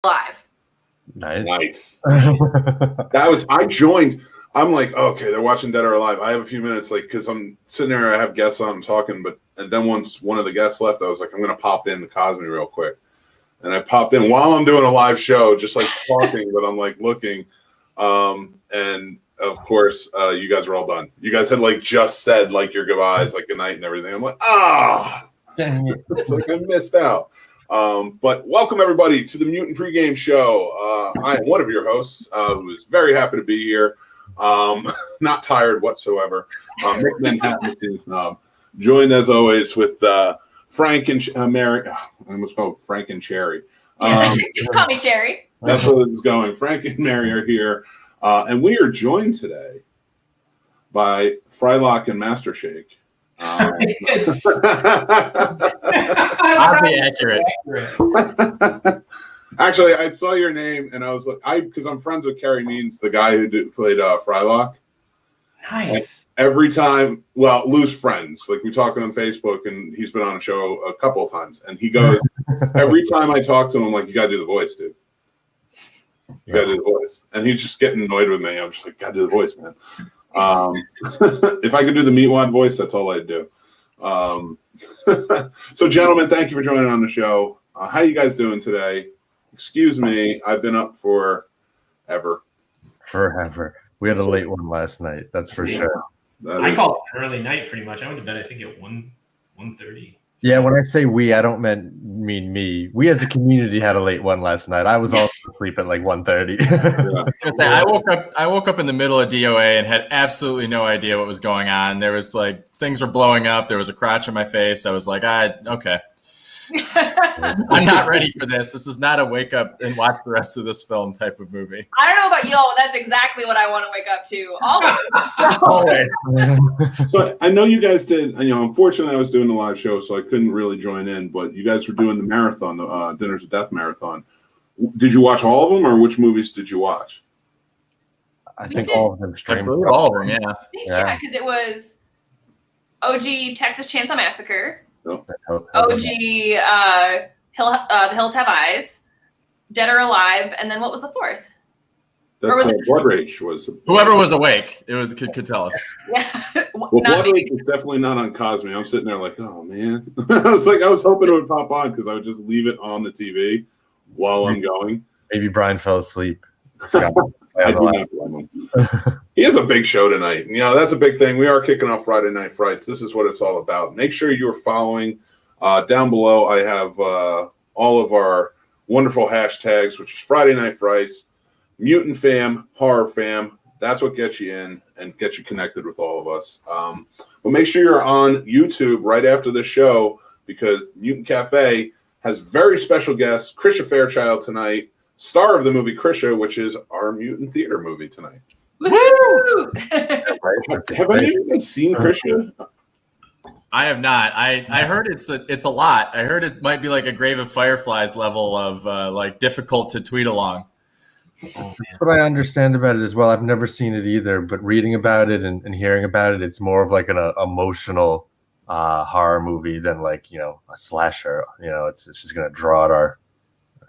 Live. Nice. I joined. I'm like, okay, they're watching Dead or Alive. I have a few minutes, like, because I'm sitting there. I have guests on, I'm talking, and then once one of the guests left, I was like, I'm gonna pop in the Cosme real quick, and I popped in while I'm doing a live show, just like talking, but I'm like looking, and of course, you guys were all done. You guys had like just said like your goodbyes, like good night and everything. I'm like, it's like I missed out. But welcome everybody to the Mutant Pregame Show. I am one of your hosts, who is very happy to be here. Not tired whatsoever. Mick Manhattan, the snob, joined as always with Frank and Mary. I almost called Frank and Cherry. You call me Cherry. That's where it was going. Frank and Mary are here, and we are joined today by Frylock and Master Shake. I'll be accurate. Actually, I saw your name and I was like, because I'm friends with Kerry Means, the guy who played Frylock. Nice. And every time, loose friends. Like we talk on Facebook, and he's been on a show a couple of times, and he goes, every time I talk to him, I'm like, you gotta do the voice, dude. You gotta do the voice, and he's just getting annoyed with me. I'm just like, gotta do the voice, man. If I could do the Meatwad voice, that's all I'd do. So, gentlemen, thank you for joining on the show. How you guys doing today? Excuse me, I've been up forever. We had a late one last night. That's for sure. I called it an early night, pretty much. I went to bed, I think, at 1:30. Yeah, when I say we, I don't mean me. We as a community had a late one last night. I was also asleep at like 1:30. I woke up in the middle of DOA and had absolutely no idea what was going on. There was like things were blowing up. There was a crotch in my face. I was like, okay. I'm not ready for this. This is not a wake up and watch the rest of this film type of movie. I don't know about y'all, that's exactly what I want to wake up to. Always. So I know you guys did. Unfortunately, I was doing a live show, so I couldn't really join in. But you guys were doing the marathon, the Dinners of Death marathon. Did you watch all of them, or which movies did you watch? I think all of them streamed. All of them, yeah. Yeah, because it was OG Texas Chainsaw Massacre. OG, The Hills Have Eyes, Dead or Alive, and then what was the fourth? Blood Rage was. Whoever was awake, could tell us. Yeah. Blood Rage is definitely not on Cosme. I'm sitting there like, oh man. I was hoping it would pop on because I would just leave it on the TV while I'm going. Maybe Brian fell asleep. I do not blame him. He has a big show tonight. That's a big thing. We are kicking off Friday Night Frights. This is what it's all about. Make sure you're following. Down below, I have all of our wonderful hashtags, which is Friday Night Frights, Mutant Fam, Horror Fam. That's what gets you in and gets you connected with all of us. But make sure you're on YouTube right after the show because Mutant Cafe has very special guests, Krisha Fairchild tonight, star of the movie Krisha, which is our Mutant Theater movie tonight. Woo! Have any of you guys seen Krisha? I have not. I heard it's a lot. I heard it might be like a Grave of Fireflies level of like difficult to tweet along. That's what I understand about it as well. I've never seen it either, but reading about it and hearing about it, it's more of like an emotional horror movie than like a slasher. It's just gonna draw at our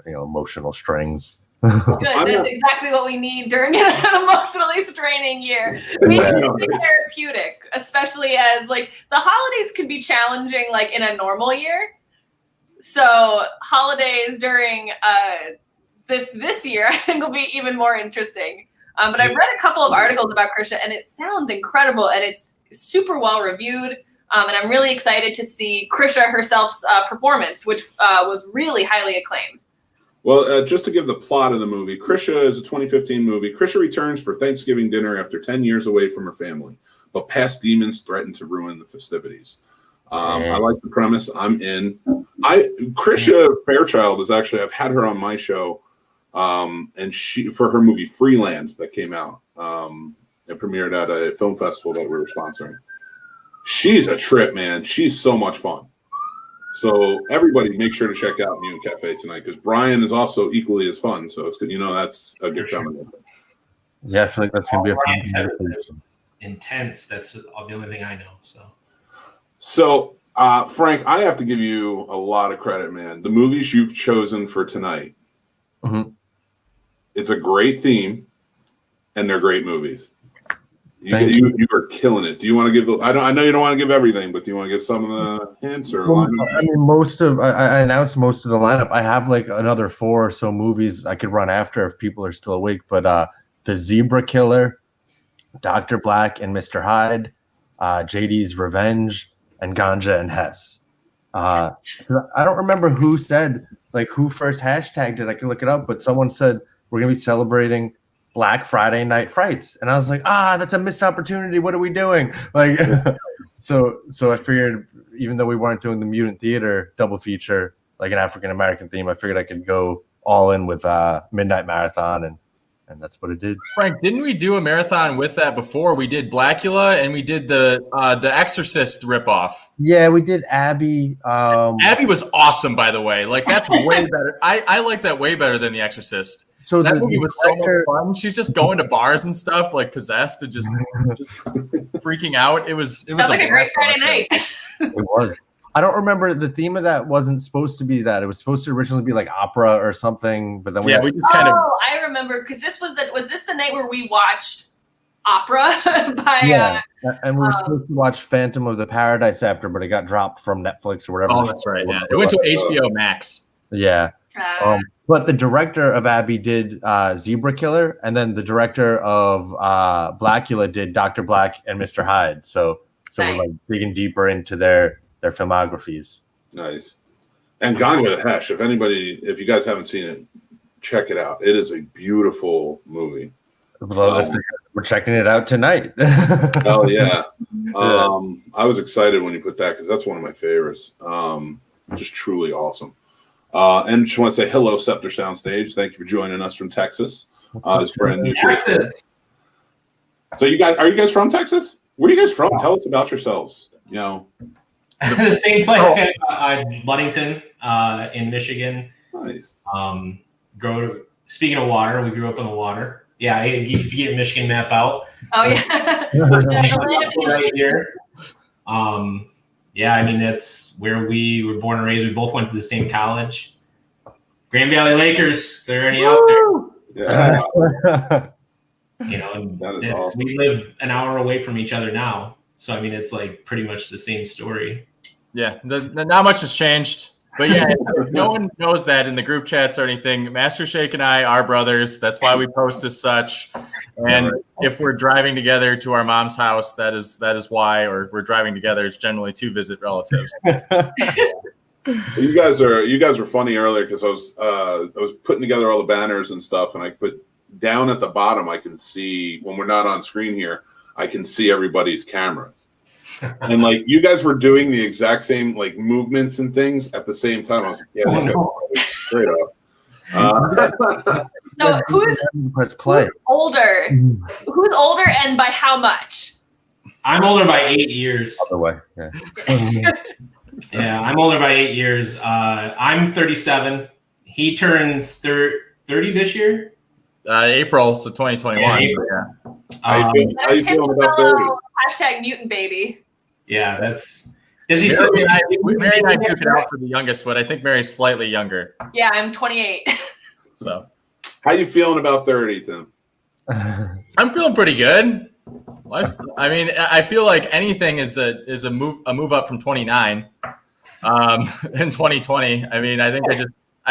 emotional strings. Good. That's exactly what we need during an emotionally straining year. We need to be therapeutic, especially as like the holidays can be challenging like in a normal year. So holidays during this year I think will be even more interesting. But I've read a couple of articles about Krisha and it sounds incredible and it's super well reviewed. And I'm really excited to see Krisha herself's performance, which was really highly acclaimed. Well, just to give the plot of the movie, Krisha is a 2015 movie. Krisha returns for Thanksgiving dinner after 10 years away from her family, but past demons threaten to ruin the festivities. I like the premise. I'm in. Krisha Fairchild is actually, I've had her on my show, and she for her movie Freelands that came out. It premiered at a film festival that we were sponsoring. She's a trip, man. She's so much fun. So everybody make sure to check out Mutant Cafe tonight because Brian is also equally as fun. So it's good. That's a good combination. Yeah, I feel like that's going to be a fun conversation. Intense. That's the only thing I know. So Frank, I have to give you a lot of credit, man. The movies you've chosen for tonight Mhm. It's a great theme, and they're great movies. Thank You are killing it. Do you want to give? I know you don't want to give everything, but do you want to give some of the hints or? Well, I mean, I announced most of the lineup. I have like another 4 or so movies I could run after if people are still awake. But The Zebra Killer, Dr. Black and Mr. Hyde, JD's Revenge, and Ganja and Hess. I don't remember who said, like, who first hashtagged it. I can look it up, but someone said we're gonna be celebrating Black Friday Night Frights, and I was like, that's a missed opportunity. What are we doing? Like, so I figured, even though we weren't doing the Mutant Theater double feature, like an African American theme, I figured I could go all in with Midnight Marathon, and that's what it did. Frank, didn't we do a marathon with that before? We did Blackula and we did the Exorcist ripoff. Yeah, we did Abby. Abby was awesome, by the way. Like, that's way better. I like that way better than The Exorcist. So that movie was so much fun. She's just going to bars and stuff, like possessed and just freaking out. It was like a great Friday night. It was. I don't remember, the theme of that wasn't supposed to be that. It was supposed to originally be like opera or something, but then we just kind of. Oh, I remember, because was this the night where we watched opera by and we were supposed to watch Phantom of the Paradise after, but it got dropped from Netflix or whatever. Oh, that's right. Yeah, it went to HBO Max. Yeah. But the director of Abby did Zebra Killer, and then the director of Blackula did Dr. Black and Mr. Hyde. So we're like digging deeper into their filmographies. Nice. And Ganja Hesh, if you guys haven't seen it, check it out. It is a beautiful movie. Well, we're checking it out tonight. Oh yeah. I was excited when you put that because that's one of my favorites. Just truly awesome. And just want to say hello, Scepter Soundstage. Thank you for joining us from Texas. It's brand new Texas. So are you guys from Texas? Where are you guys from? Tell us about yourselves. The same place, Ludington, in Michigan. Nice. Speaking of water, we grew up on the water. Yeah, if you get your Michigan map out. Oh yeah. Right here. Yeah, I mean, that's where we were born and raised. We both went to the same college. Grand Valley Lakers, if there are any out there. Yeah. Awesome. We live an hour away from each other now. So, I mean, it's like pretty much the same story. Yeah, not much has changed. But yeah, if no one knows that in the group chats or anything, Master Shake and I are brothers. That's why we post as such. And if we're driving together to our mom's house, that is why. Or we're driving together, it's generally to visit relatives. You guys were funny earlier because I was putting together all the banners and stuff, and I put down at the bottom. I can see when we're not on screen here. I can see everybody's cameras. And like you guys were doing the exact same like movements and things at the same time. I was like, yeah, straight up. So who's older? Who's older and by how much? I'm older by 8 years. Other way. Yeah. Yeah, I'm older by 8 years. I'm 37. He turns 30 this year. April, so 2021. Yeah. How you feeling about 30? Hashtag mutant baby. Yeah, that's. Does he still? Mary and I took it out for the youngest, but I think Mary's slightly younger. Yeah, I'm 28. So, how you feeling about 30, Tim? I'm feeling pretty good. I mean, I feel like anything is a move up from 29 in 2020. I mean, I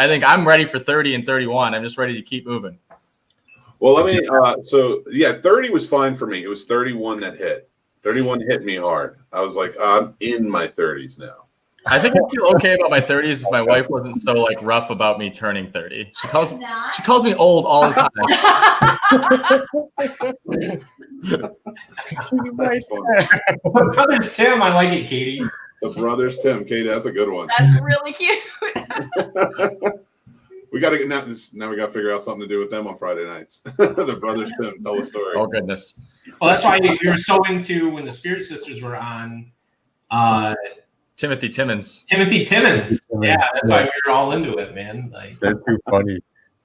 think I'm ready for 30 and 31. I'm just ready to keep moving. Well, 30 was fine for me. It was 31 that hit. 31 hit me hard. I was like, I'm in my 30s now. I think I'd feel okay about my 30s if my wife wasn't so like rough about me turning 30. She calls me old all the time. That's funny. Brothers Tim, I like it, Katie. The Brothers Tim, Katie, that's a good one. That's really cute. We got to get now. We got to figure out something to do with them on Friday nights. The Brothers Tim, tell the story. Oh goodness. Well, that's why you were so into when the Spirit Sisters were on. Timothy Timmons. Yeah, that's why we were all into it, man. Like, that's too funny.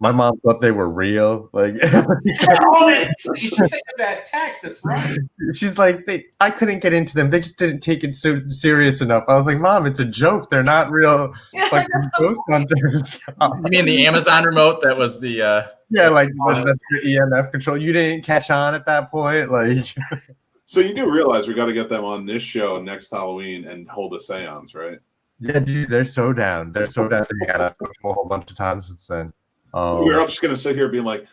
My mom thought they were real. Like, You should think of that text. That's right. she's like, I couldn't get into them. They just didn't take it so serious enough. I was like, Mom, it's a joke. They're not real fucking ghost hunters. You mean the Amazon remote that was the Yeah, like that's your EMF control. You didn't catch on at that point, like. So you do realize we got to get them on this show next Halloween and hold a seance, right? Yeah, dude, they're so down. They're so down to get us a whole bunch of times since then. We're all just gonna sit here being like,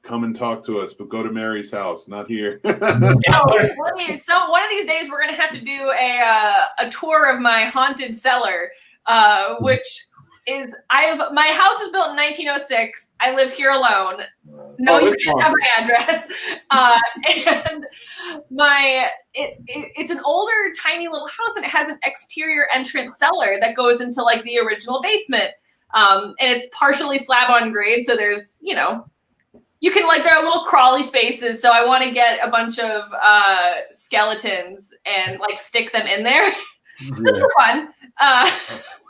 "Come and talk to us, but go to Mary's house, not here." So one of these days we're gonna have to do a tour of my haunted cellar, which is my house is built in 1906. I live here alone. No, you can't have my address. And it's an older, tiny little house, and it has an exterior entrance cellar that goes into like the original basement. And it's partially slab on grade, so there's, you can like, there are little crawly spaces. So I want to get a bunch of skeletons and like stick them in there. Just for fun.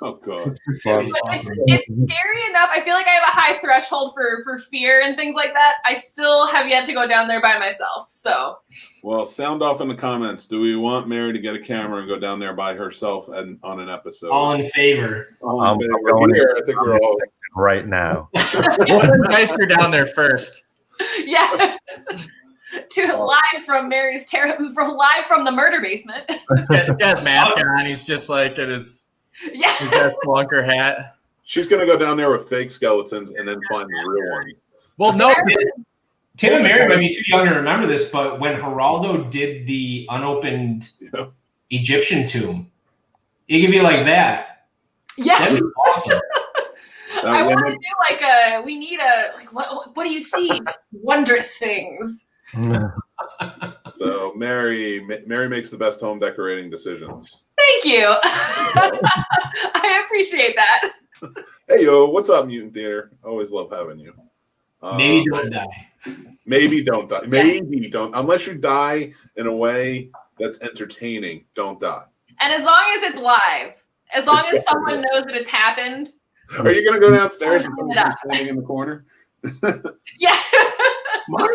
Oh god, it's scary enough. I feel like I have a high threshold for fear and things like that. I still have yet to go down there by myself. So, well, sound off in the comments. Do we want Mary to get a camera and go down there by herself and on an episode? All in favor. All in favor. Here, I think we're all right now. We'll send Geister down there first. Yeah. Live from live from the murder basement. He's got his mask on. He's just like in his clunker hat. She's gonna go down there with fake skeletons and then find the real one. Well, no. Tim and Mary might be too young to remember this, but when Geraldo did the unopened Egyptian tomb, it could be like that. Yeah. That'd be awesome. I want to do what do you see? Wondrous things. So Mary makes the best home decorating decisions. Thank you. I appreciate that. Hey yo, what's up, Mutant Theater? Always love having you. Maybe don't die. Maybe don't die. Maybe don't, unless you die in a way that's entertaining. Don't die. And as long as it's live, as long as someone knows that it's happened. Are you gonna go downstairs and someone's standing in the corner? Yeah. Mark.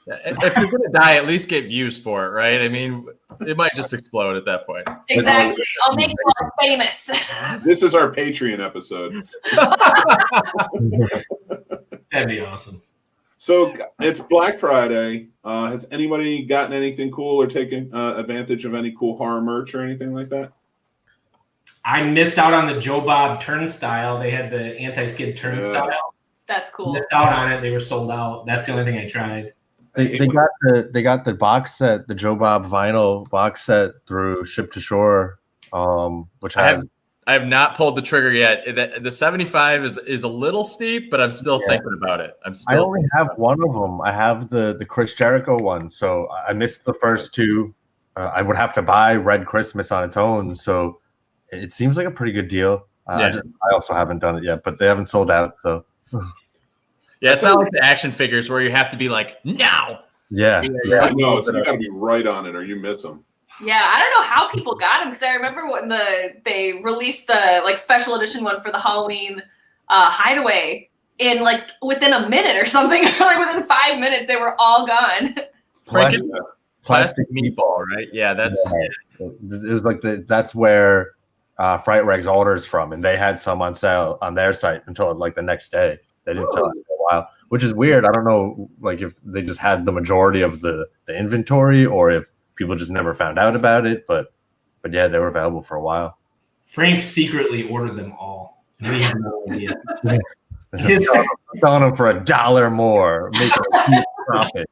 If you're gonna die, at least get views for it, right? I mean, it might just explode at that point. Exactly. I'll make you all famous. This is our Patreon episode. That'd be awesome. So it's Black Friday. Has anybody gotten anything cool or taken advantage of any cool horror merch or anything like that? I missed out on the Joe Bob turnstile. They had the anti-skid turnstile. Yeah. That's cool. Missed out on it. They were sold out. That's the only thing I tried. They got the box set, the Joe Bob vinyl box set through Ship to Shore, which I have not pulled the trigger yet. The 75 is a little steep, but I'm still thinking about it. I only have one of them. I have the Chris Jericho one, so I missed the first two. I would have to buy Red Christmas on its own, so it seems like a pretty good deal. I also haven't done it yet, but they haven't sold out, so. Yeah, it's not like the action figures where you have to be like, now. Yeah. No, you got to be right on it or you miss them. Yeah, I don't know how people got them because I remember when they released the like special edition one for the Halloween Hideaway in like within a minute or something, or like within 5 minutes they were all gone. Plastic meatball, right? Yeah, that's. Yeah. It was like that's where Fright Rags orders from, and they had some on sale on their site until like the next day. They didn't sell it for a while, which is weird. I don't know, like if they just had the majority of the inventory, or if people just never found out about it. But yeah, they were available for a while. Frank secretly ordered them all. We have no idea. Selling them for $1 more, making a huge profit.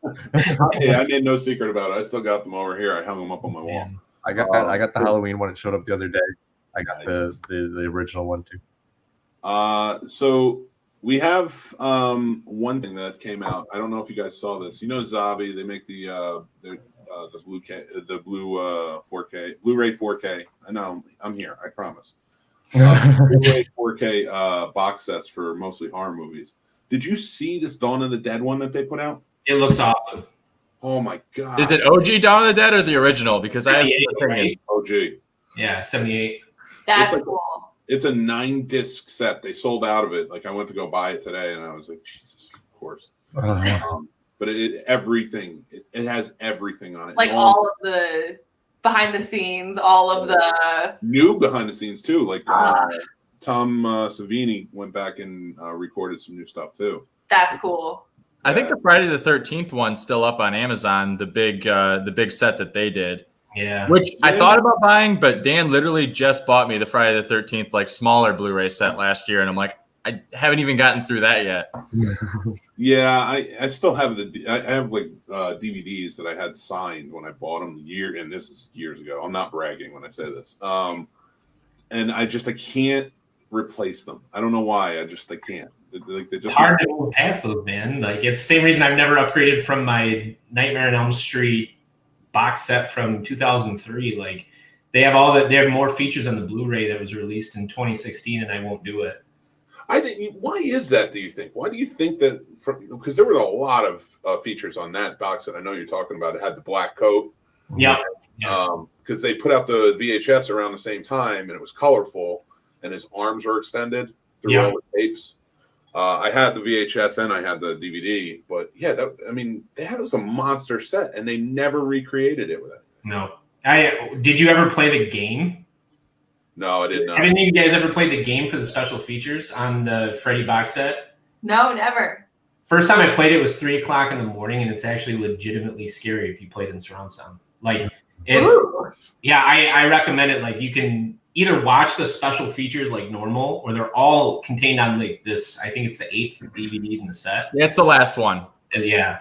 Yeah, I made no secret about it. I still got them over here. I hung them up on my wall. I got the Halloween one. It showed up the other day. I got the original one too. So we have one thing that came out. I don't know if you guys saw this. You know, Zabi. They make the Blu-ray 4K. I know. I'm here. I promise. Blu-ray 4K box sets for mostly horror movies. Did you see this Dawn of the Dead one that they put out? It looks awesome. Oh my god! Is it OG Dawn of the Dead or the original? Because I have OG. Yeah, 78. That's like, cool. It's a 9-disc set. They sold out of it. Like I went to go buy it today, and I was like, Jesus, of course. But everything. It has everything on it. Like all of the behind the scenes, all of the new behind the scenes too. Like Tom Savini went back and recorded some new stuff too. That's cool. I think the Friday the 13th one's still up on Amazon. The big set that they did. Yeah. Which I thought about buying, but Dan literally just bought me the Friday the 13th like smaller Blu-ray set last year, and I'm like, I haven't even gotten through that yet. Yeah, I still have I have like DVDs that I had signed when I bought them and this is years ago. I'm not bragging when I say this. And I can't replace them. I don't know why. I can't. It's hard to move past those, man. Like it's the same reason I've never upgraded from my Nightmare on Elm Street box set from 2003. Like they have more features on the Blu-ray that was released in 2016, and I won't do it. Why is that, do you think? Why do you think that? Because there were a lot of features on that box that I know you're talking about. It had the black coat. Yeah. Because they put out the VHS around the same time, and it was colorful, and his arms were extended through all the tapes. I had the VHS and I had the DVD, but yeah, it was a monster set, and they never recreated it with it. No. Did you ever play the game? No, I did not. Have any of you guys ever played the game for the special features on the Freddy box set? No, never. First time I played it was 3:00 in the morning, and it's actually legitimately scary if you played in surround sound. Like I recommend it. Like you can either watch the special features like normal, or they're all contained on like this. I think it's the 8th DVD in the set. Yeah, it's the last one. Yeah.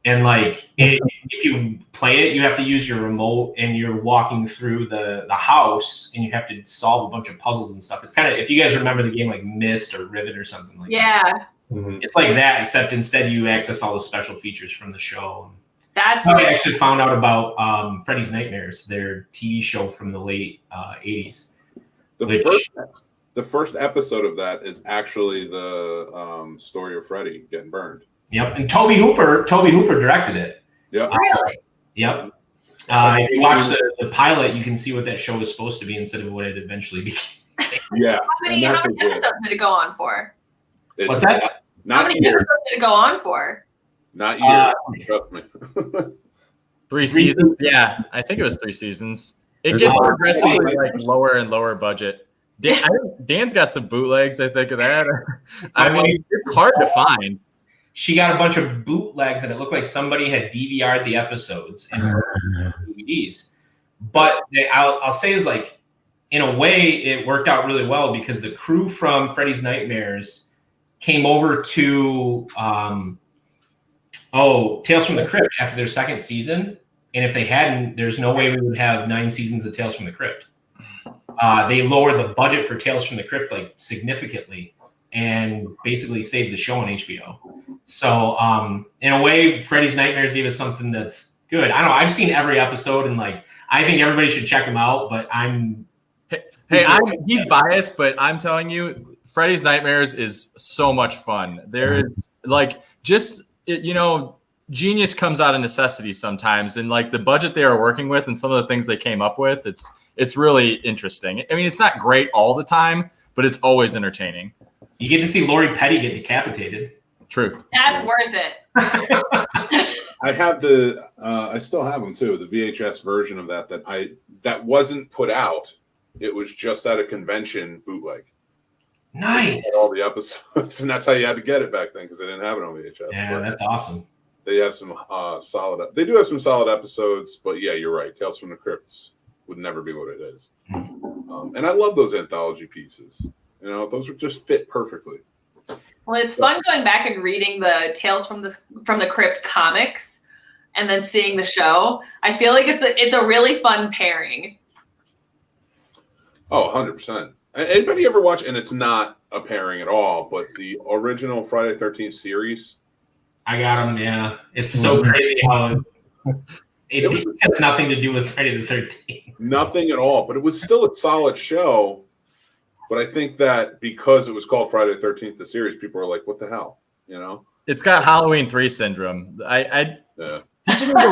And like if you play it, you have to use your remote, and you're walking through the house, and you have to solve a bunch of puzzles and stuff. It's kind of, if you guys remember the game like Myst or Rivet or something like that. Mm-hmm. It's like that, except instead you access all the special features from the show. That's how I actually found out about Freddy's Nightmares, their TV show from the late 80s. The first episode of that is actually the story of Freddy getting burned. Yep, and Toby Hooper directed it. Yep. Really? Yep. If you watch the pilot, you can see what that show was supposed to be instead of what it eventually became. Yeah. How many episodes did it go on for? What's that? How many episodes did it go on for? Not years. Trust me. 3 seasons. Yeah, I think it was 3 seasons. It gets progressively like lower and lower budget. Dan's got some bootlegs, I think, of that. I mean, it's hard to find. She got a bunch of bootlegs, and it looked like somebody had DVR'd the episodes and DVDs. But I'll say is like, in a way, it worked out really well because the crew from Freddy's Nightmares came over to Tales from the Crypt after their second season. And if they hadn't, there's no way we would have 9 seasons of Tales from the Crypt. They lowered the budget for Tales from the Crypt like significantly and basically saved the show on HBO. So in a way, Freddy's Nightmares gave us something that's good. I don't know. I've seen every episode, and like I think everybody should check them out. But he's biased, but I'm telling you, Freddy's Nightmares is so much fun. There is like genius comes out of necessity sometimes, and like the budget they are working with and some of the things they came up with, it's really interesting. I mean, it's not great all the time, but it's always entertaining. You get to see Lori Petty get decapitated. Truth. That's worth it. I have I still have them too. The VHS version of that wasn't put out. It was just at a convention bootleg. Nice. All the episodes, and that's how you had to get it back then because they didn't have it on VHS. Yeah, that's awesome. They have some solid. They do have some solid episodes, but yeah, you're right. Tales from the Crypts would never be what it is. And I love those anthology pieces. Those would just fit perfectly. Well, it's fun going back and reading the Tales from the Crypt comics and then seeing the show. I feel like it's a really fun pairing. Oh, 100%. Anybody ever watch, and it's not a pairing at all, but the original Friday the 13th series? I got them, yeah. It's so crazy how it has nothing to do with Friday the 13th. Nothing at all, but it was still a solid show. But I think that because it was called Friday the 13th, the series, people are like, what the hell? It's got Halloween 3 syndrome. People need to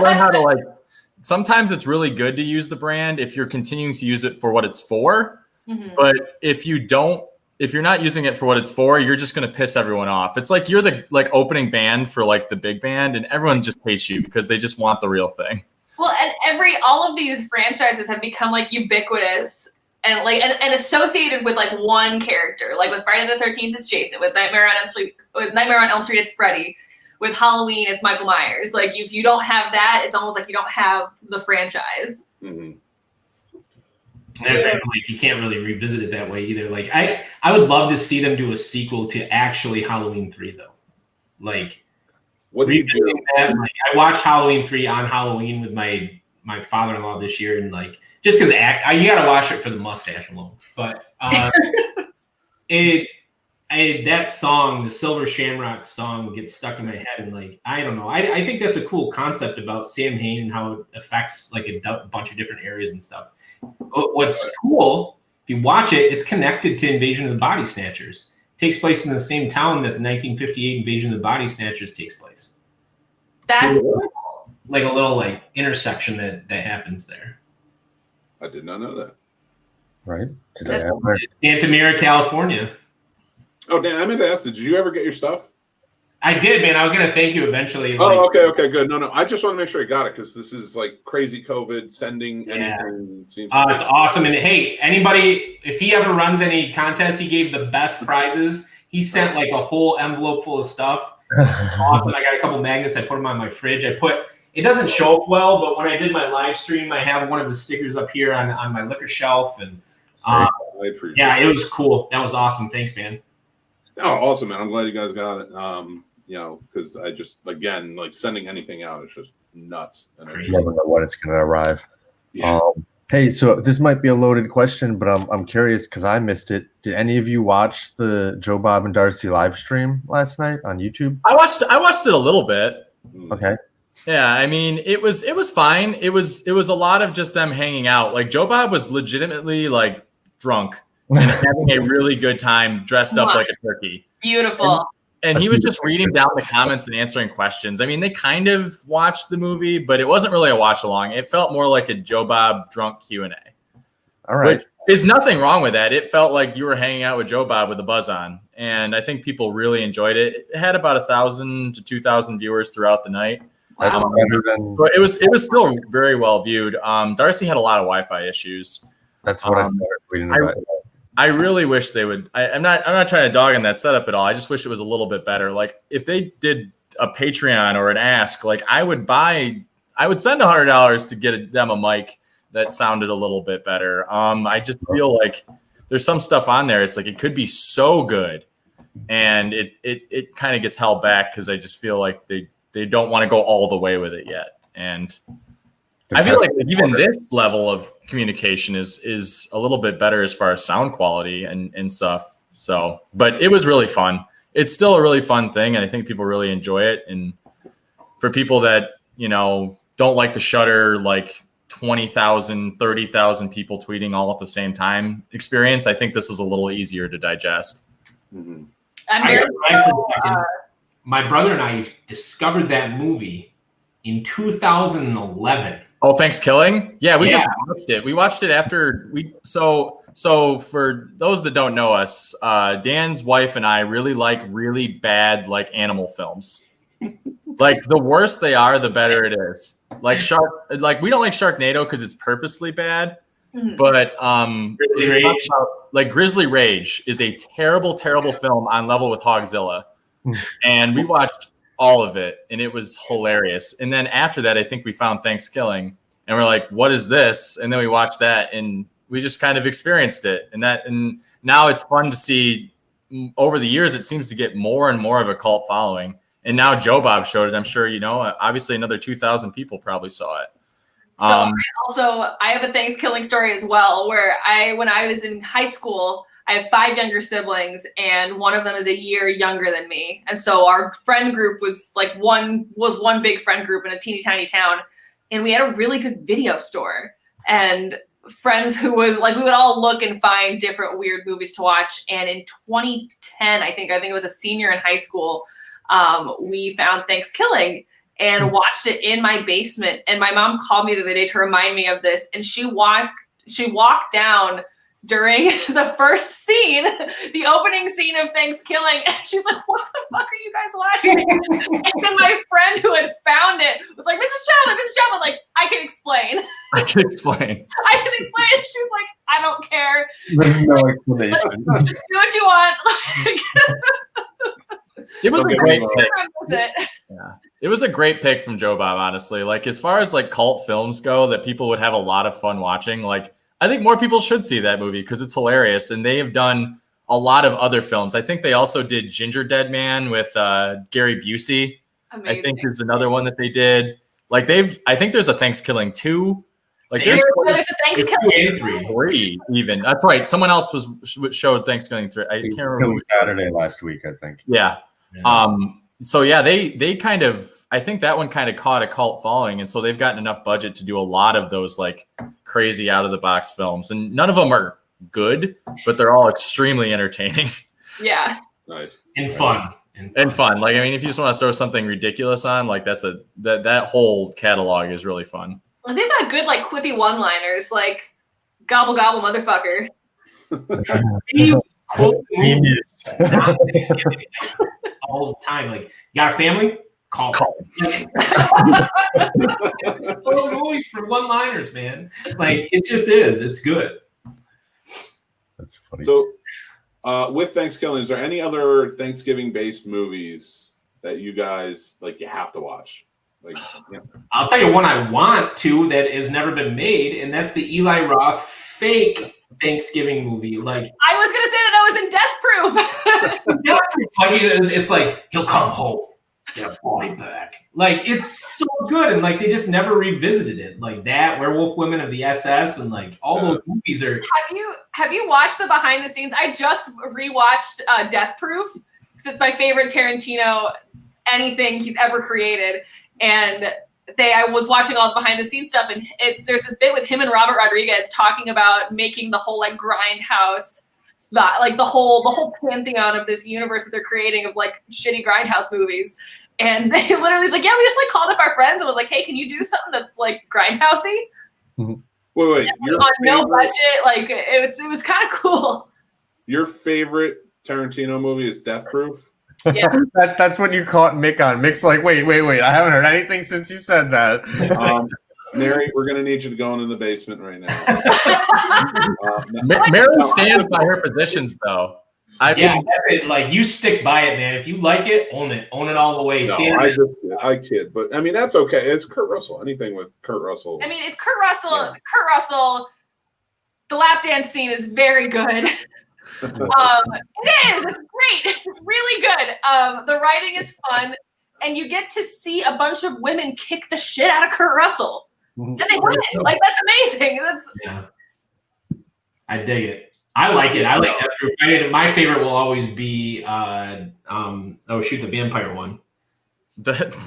learn how to sometimes it's really good to use the brand if you're continuing to use it for what it's for. Mhm. But if you're not using it for what it's for, you're just going to piss everyone off. It's like you're the opening band for like the big band, and everyone just hates you because they just want the real thing. Well, and all of these franchises have become like ubiquitous and like and associated with like one character. Like with Friday the 13th, it's Jason. With Nightmare on Elm Street, it's Freddy. With Halloween, it's Michael Myers. Like if you don't have that, it's almost like you don't have the franchise. Mm-hmm. That's like you can't really revisit it that way either. Like I would love to see them do a sequel to actually Halloween 3 though. Like what do you do? That, like, I watched Halloween 3 on Halloween with my father-in-law this year, and like just because you gotta watch it for the mustache alone. But that song, the Silver Shamrock song, gets stuck in my head, and like I don't know. I think that's a cool concept about Sam Hain and how it affects like a bunch of different areas and stuff. What's cool, if you watch it, it's connected to Invasion of the Body Snatchers. It takes place in the same town that the 1958 Invasion of the Body Snatchers takes place. That's so, like a little like intersection that happens there. I did not know that. Right. Santa Mira, California. Oh, Dan, I meant to ask, did you ever get your stuff? I did, man. I was gonna thank you eventually. Oh, okay, good. No, I just want to make sure I got it because this is like crazy COVID sending anything. Seems it's awesome. And hey, anybody, if he ever runs any contests, he gave the best prizes. He sent like a whole envelope full of stuff. Awesome. I got a couple magnets. I put them on my fridge. It doesn't show up well, but when I did my live stream, I have one of the stickers up here on my liquor shelf, and I appreciate it was cool. That was awesome. Thanks, man. Oh, awesome, man. I'm glad you guys got it. Because I just, again, like sending anything out, it's just nuts. And you never know when it's going to arrive. Yeah. Hey, so this might be a loaded question, but I'm curious because I missed it. Did any of you watch the Joe Bob and Darcy live stream last night on YouTube? I watched it a little bit. Okay. Yeah, I mean, it was fine. It was a lot of just them hanging out. Like Joe Bob was legitimately like drunk and having a really good time dressed up like a turkey. Beautiful. And he was just reading down the comments and answering questions. I mean, they kind of watched the movie, but it wasn't really a watch along. It felt more like a Joe Bob drunk Q&A. All right. Which is nothing wrong with that. It felt like you were hanging out with Joe Bob with a buzz on. And I think people really enjoyed it. It had about 1,000 to 2,000 viewers throughout the night. That's better than... So it was still very well viewed. Darcy had a lot of Wi-Fi issues. That's what I started reading about. I really wish they would. I'm not trying to dog on that setup at all. I just wish it was a little bit better. Like if they did a Patreon or an Ask, like I would send $100 to get them a mic that sounded a little bit better. I just feel like there's some stuff on there. It's like it could be so good, and it kind of gets held back because I just feel like they don't want to go all the way with it yet. And I feel like even this level of communication is a little bit better as far as sound quality and stuff. So, but it was really fun. It's still a really fun thing, and I think people really enjoy it. And for people that, don't like the Shudder, like 20,000, 30,000 people tweeting all at the same time experience, I think this is a little easier to digest. Mm-hmm. My brother and I discovered that movie in 2011. Oh, Thanksgiving? Yeah, we just watched it. We watched it after so for those that don't know us, Dan's wife and I really like really bad like animal films. Like the worse they are, the better it is. Like we don't like Sharknado because it's purposely bad. Mm-hmm. But Grizzly Rage is a terrible, terrible film on level with Hogzilla. And we watched all of it, and it was hilarious. And then after that, I think we found Thanksgiving, and we're like, "What is this?" And then we watched that, and we just kind of experienced it. And now it's fun to see. Over the years, it seems to get more and more of a cult following. And now Joe Bob showed it. I'm sure obviously another 2,000 people probably saw it. So I have a Thanksgiving story as well, where when I was in high school, I have 5 younger siblings, and one of them is a year younger than me. And so our friend group was one big friend group in a teeny tiny town. And we had a really good video store and friends who we would all look and find different weird movies to watch. And in 2010, I think it was a senior in high school, we found Thanksgiving and watched it in my basement. And my mom called me the other day to remind me of this. And she walked down during the first scene, the opening scene of Thanksgiving. And she's like, what the fuck are you guys watching? And then my friend who had found it was like, Mrs. Chapman, like, I can explain. I can explain. I can explain. And she's like, I don't care. There's no explanation. Like, just do what you want. It was a great pick. Yeah. It was a great pick from Joe Bob, honestly. Like, as far as like cult films go that people would have a lot of fun watching, like, I think more people should see that movie because it's hilarious. And they have done a lot of other films. I think they also did Ginger Dead Man with Gary Busey. Amazing. I think is another one that they did. Like, I think there's a Thanksgiving 2. Like, there's a Thanksgiving 3 even. That's right. Someone else showed Thanksgiving 3. I can't remember. Saturday last week, I think. Yeah. So yeah, they kind of, I think that one kind of caught a cult following, and so they've gotten enough budget to do a lot of those like crazy out of the box films, and none of them are good, but they're all extremely entertaining. Yeah. Nice. And fun. Like, I mean, if you just want to throw something ridiculous on, like that whole catalog is really fun. Well, they've got good like quippy one-liners, like "gobble gobble, motherfucker." Genius. All the time. Like, you got a family? Call. Movie for one-liners, man. Like, it just is. It's good. That's funny. So, with Thanksgiving, is there any other Thanksgiving-based movies that you guys like? You have to watch. Like, yeah. I'll tell you one I want to that has never been made, and that's the Eli Roth fake Thanksgiving movie. Like, I was gonna say that was in Death Proof. it's like, he'll come home, get a body back. Like, it's so good, and like they just never revisited it. Like that, Werewolf Women of the SS, and like all those movies are. Have you watched the behind the scenes? I just rewatched Death Proof because it's my favorite Tarantino anything he's ever created, and I was watching all the behind the scenes stuff, and there's this bit with him and Robert Rodriguez talking about making the whole like Grindhouse, like the whole pantheon of this universe that they're creating of like shitty Grindhouse movies. And they literally was like, yeah, we just like called up our friends and was like, hey, can you do something that's like Grindhousey? Wait, on no budget, like it was kind of cool. Your favorite Tarantino movie is Death Proof? Yeah. That's what you caught Mick on. Mick's like, wait. I haven't heard anything since you said that. Mary, we're going to need you to go into the basement right now. Mary stands by her positions, though. Like, you stick by it, man. If you like it, own it all the way. No, I kid, but I mean that's okay. It's Kurt Russell. Anything with Kurt Russell. I mean, it's Kurt Russell. Yeah. Kurt Russell. The lap dance scene is very good. It is. It's great. It's really good. The writing is fun, and you get to see a bunch of women kick the shit out of Kurt Russell, and they win. Like, that's amazing. I dig it. I like it. I like that. My favorite will always be the vampire one.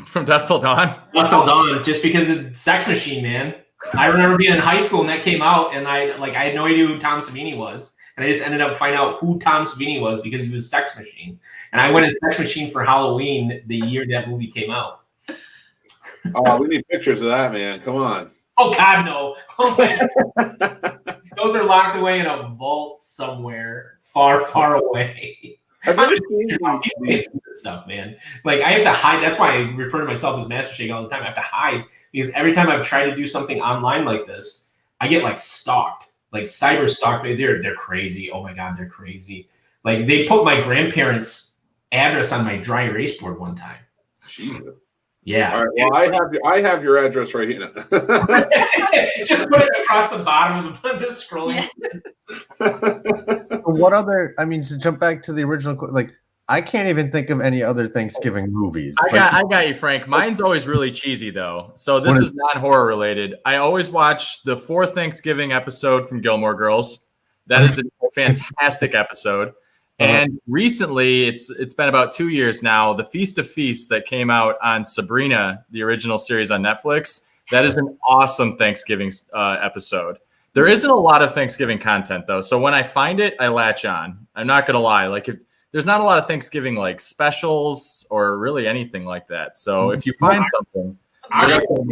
From Dusk Till Dawn? Dusk Till Dawn, just because it's Sex Machine, man. I remember being in high school when that came out, and I had no idea who Tom Savini was. And I just ended up finding out who Tom Savini was because he was Sex Machine. And I went as Sex Machine for Halloween the year that movie came out. Oh, we need pictures of that, man. Come on. Oh, God, no. Oh, man. Those are locked away in a vault somewhere far, far away. I've never seen this stuff, man. Like, I have to hide. That's why I refer to myself as Master Shake all the time. I have to hide because every time I've tried to do something online like this, I get like stalked, like cyber stalked. They're crazy. Oh my God, they're crazy. Like, they put my grandparents' address on my dry erase board one time. Jesus. Yeah. All right. Well, I have your address right here. Just put it across the bottom of the scrolling. What other? I mean, to jump back to the original, like, I can't even think of any other Thanksgiving movies. I got you, Frank. Mine's always really cheesy, though. So this is not horror related. I always watch the 4th Thanksgiving episode from Gilmore Girls. That is a fantastic episode. And recently, it's been about 2 years now, the Feast of Feasts that came out on Sabrina, the original series on Netflix. That is an awesome Thanksgiving episode. There isn't a lot of Thanksgiving content, though. So when I find it, I latch on. I'm not going to lie. Like, there's not a lot of Thanksgiving like specials or really anything like that. So if you find something, Carnival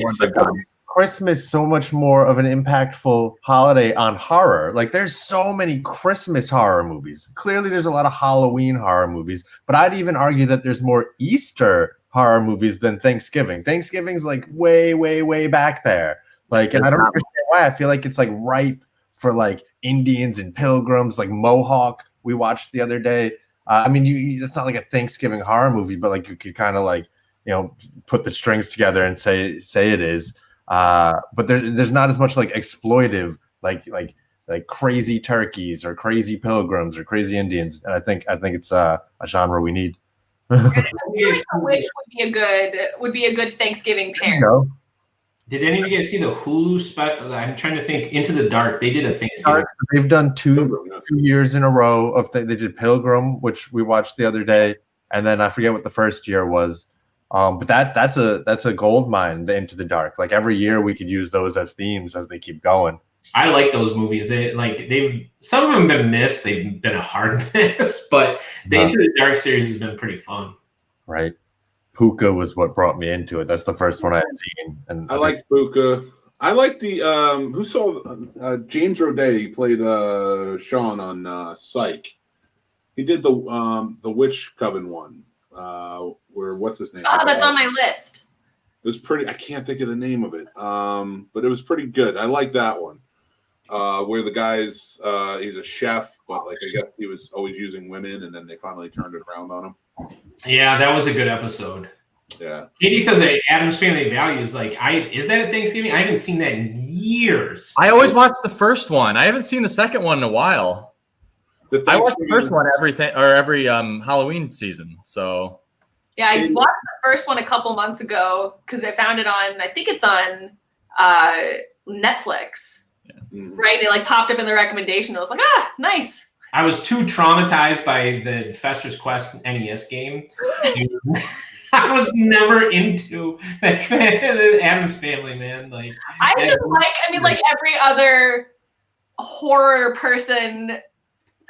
Christmas so much more of an impactful holiday on horror. Like there's so many Christmas horror movies. Clearly there's a lot of Halloween horror movies, but I'd even argue that there's more Easter horror movies than Thanksgiving. Thanksgiving's like way, way, way back there. Like, and I don't understand why. I feel like it's like ripe for like Indians and pilgrims, like Mohawk we watched the other day. I mean, it's not like a Thanksgiving horror movie, but like you could kind of like, put the strings together and say it is. But there's not as much like exploitive, like crazy turkeys or crazy pilgrims or crazy Indians. And I think it's a genre we need. Which would be a good Thanksgiving pair. Did any of you guys see the Hulu special? I'm trying to think. Into the Dark. They did a Thanksgiving. They've done two years in a row of they did Pilgrim, which we watched the other day, and then I forget what the first year was. But that's a gold mine. The Into the Dark. Like every year we could use those as themes as they keep going. I like those movies. Some of them have been missed. They've been a hard miss, but the Into the Dark series has been pretty fun. Right. Puka was what brought me into it. That's the first one I had seen. And I liked Puka. I like the who saw James Roday. He played Sean on Psych. He did the Witch Coven one. Where what's his name? Oh, that's on my list. It was pretty. I can't think of the name of it. But it was pretty good. I like that one. Where the guy's he's a chef, but like I guess he was always using women, and then they finally turned it around on him. Yeah, that was a good episode. Yeah. Katie says that Addams Family Values, is that at Thanksgiving? I haven't seen that in years. I always watch the first one. I haven't seen the second one in a while. I watch the first one every Halloween season. So yeah, I watched the first one a couple months ago because I found it on. I think it's on Netflix. Yeah. Right? It popped up in the recommendation. I was like, nice. I was too traumatized by the Fester's Quest NES game. I was never into the Addams Family, man. Every other horror person,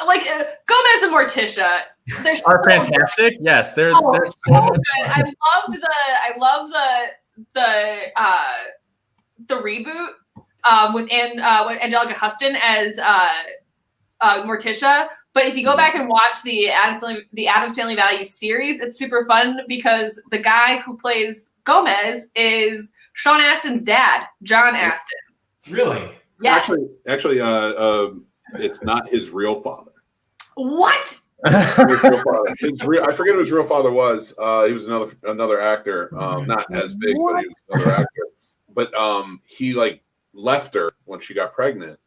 Gomez and Morticia. Are fantastic. Good. Yes, they're so good. I love the reboot with Angelica Huston as Morticia. But if you go back and watch the Addams Family Values series, it's super fun because the guy who plays Gomez is Sean Astin's dad, John Astin. Really? Yes. Actually, it's not his real father. What? His real father. I forget who his real father was. He was another actor, not as big, but he was another actor. But he left her when she got pregnant.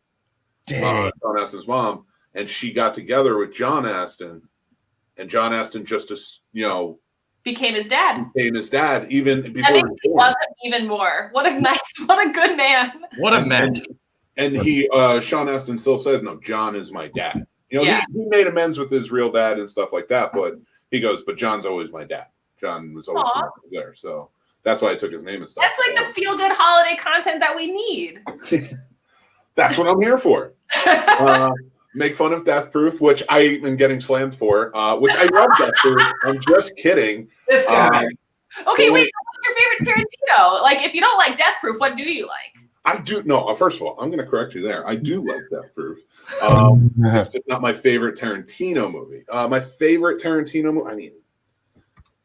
Sean Astin's mom. And she got together with John Astin, and John Astin became his dad. Even before he was born. Him even more. What a good man. What a man. And Sean Astin still says, "No, John is my dad." He made amends with his real dad and stuff like that, but he goes, "But John's always my dad. John was always there." So that's why I took his name and stuff. That's the feel-good holiday content that we need. That's what I'm here for. Make fun of Death Proof, which I am getting slammed for, which I love Death Proof. I'm just kidding. This guy. Okay, wait. What's your favorite Tarantino? If you don't like Death Proof, what do you like? I do. No, first of all, I'm going to correct you there. I do like Death Proof. It's just not my favorite Tarantino movie. My favorite Tarantino movie,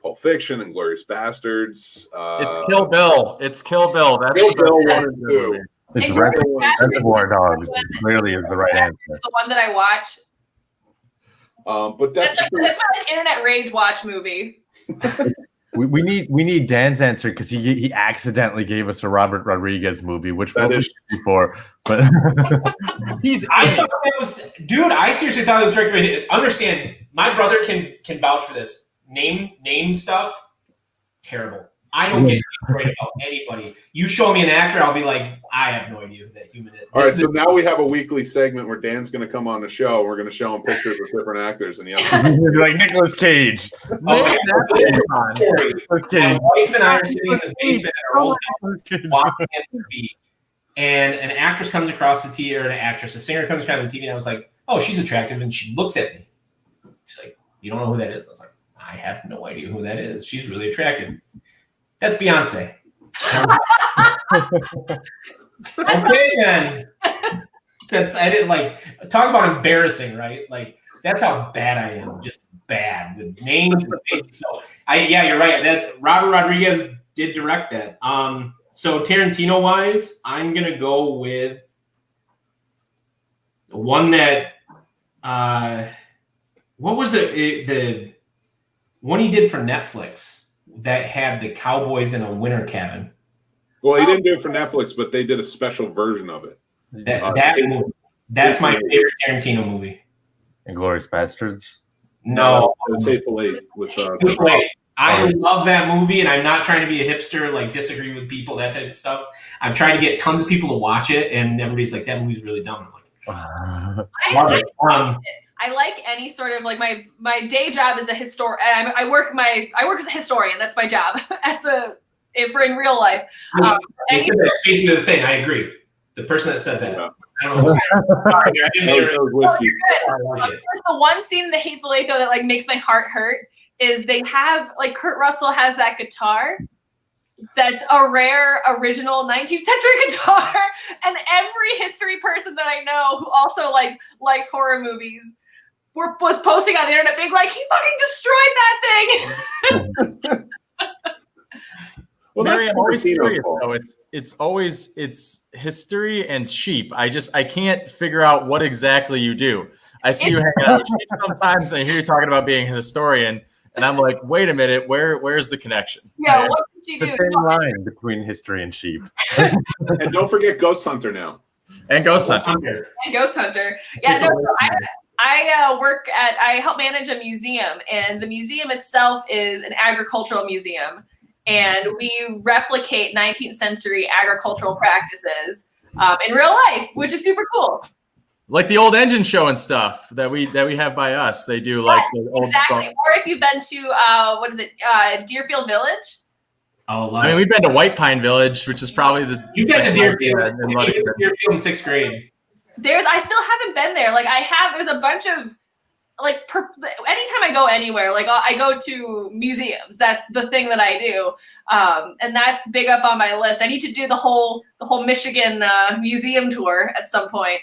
Pulp Fiction and Inglourious Bastards. It's Kill Bill. That's Kill Bill 1 and 2. It's Reservoir Dogs. Clearly is the right answer. It's the one that I watch. But that's my internet rage watch movie. we need Dan's answer because he accidentally gave us a Robert Rodriguez movie, which we'll be before. But I thought that was, dude. I seriously thought it was directed. Understand, my brother can vouch for this. Name stuff, terrible. I don't get right about anybody. You show me an actor, I'll be like, I have no idea who that human is. All right, so now we have a weekly segment where Dan's going to come on the show. We're going to show him pictures of different actors, and like Nicolas Cage. My wife and I are sitting in the basement at our old house watching MTV, and an actress comes across the TV, or a singer comes across the TV, and I was like, oh, she's attractive, and she looks at me. She's like, you don't know who that is? I was like, I have no idea who that is. She's really attractive. That's Beyonce. Okay, then. I didn't talk about embarrassing, right? Like that's how bad I am, just bad with names and faces. So you're right. That Robert Rodriguez did direct that. So Tarantino wise, I'm gonna go with the one that what was the one he did for Netflix that had the cowboys in a winter cabin? Well, he didn't do it for Netflix, but they did a special version of it. That's my favorite Tarantino movie. Inglourious Bastards? No. It's Hateful Eight. I love that movie, and I'm not trying to be a hipster, disagree with people, that type of stuff. I'm trying to get tons of people to watch it, and everybody's like, that movie's really dumb. I'm like, I like any sort of my day job is a historian. I work as a historian. That's my job for in real life. They said that speaking of the thing. I agree. The person that said that. Yeah. I don't know. Sorry, I didn't hear it. The one scene in The Hateful Eight though that makes my heart hurt is they have Kurt Russell has that guitar. That's a rare original 19th century guitar, and every history person that I know who also likes horror movies was posting on the internet being like, he fucking destroyed that thing. Well, Mary, I'm always curious though. It's history and sheep. I can't figure out what exactly you do. I see you hanging out with sheep sometimes, and I hear you talking about being a historian, and I'm like, wait a minute, where's the connection? Yeah, what did you do? It's a thin line between history and sheep. And don't forget Ghost Hunter now. And Ghost Hunter. Yeah, no, I help manage a museum, and the museum itself is an agricultural museum. And we replicate 19th century agricultural practices in real life, which is super cool. Like the old engine show and stuff that we have by us. They do the old exactly. Or if you've been to Deerfield Village. Oh, I mean, we've been to White Pine Village, which is probably the. You've been to Deerfield. Deerfield in 6th grade. I still haven't been there. There's a bunch of. Anytime I go anywhere, I go to museums. That's the thing that I do, and that's big up on my list. I need to do the whole Michigan museum tour at some point.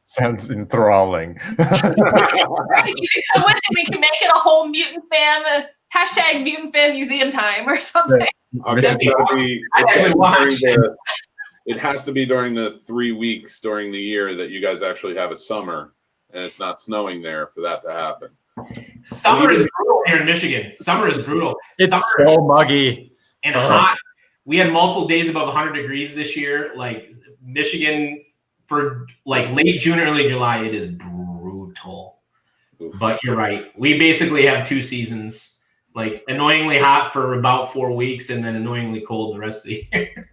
Sounds enthralling. Right, you can come with it. We can make it a whole Mutant Fam #Mutant Fam Museum time or something. It has to be during the 3 weeks during the year that you guys actually have a summer. And it's not snowing there for that to happen. Summer is brutal here in Michigan. Summer is brutal. It's so muggy and hot. We had multiple days above 100 degrees this year. Michigan for late June, early July, it is brutal. Oof. But you're right. We basically have 2 seasons. Annoyingly hot for about 4 weeks, and then annoyingly cold the rest of the year.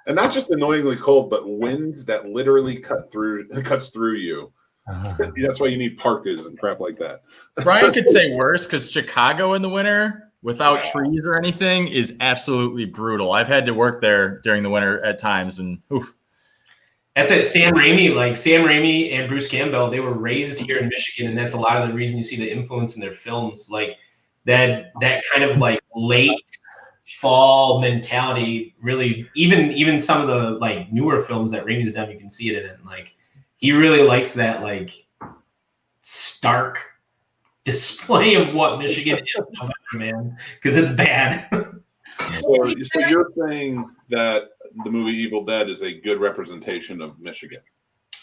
And not just annoyingly cold, but winds that literally cuts through you. That's why you need parkas and crap like that. Brian could say worse because Chicago in the winter without trees or anything is absolutely brutal. I've had to work there during the winter at times, and oof. That's it. Sam Raimi and Bruce Campbell, they were raised here in Michigan, and that's a lot of the reason you see the influence in their films. That kind of late fall mentality. Really, even some of the newer films that Raimi's done, you can see it in. He really likes that stark display of what Michigan is in November, man, because it's bad. So you're saying that the movie Evil Dead is a good representation of Michigan?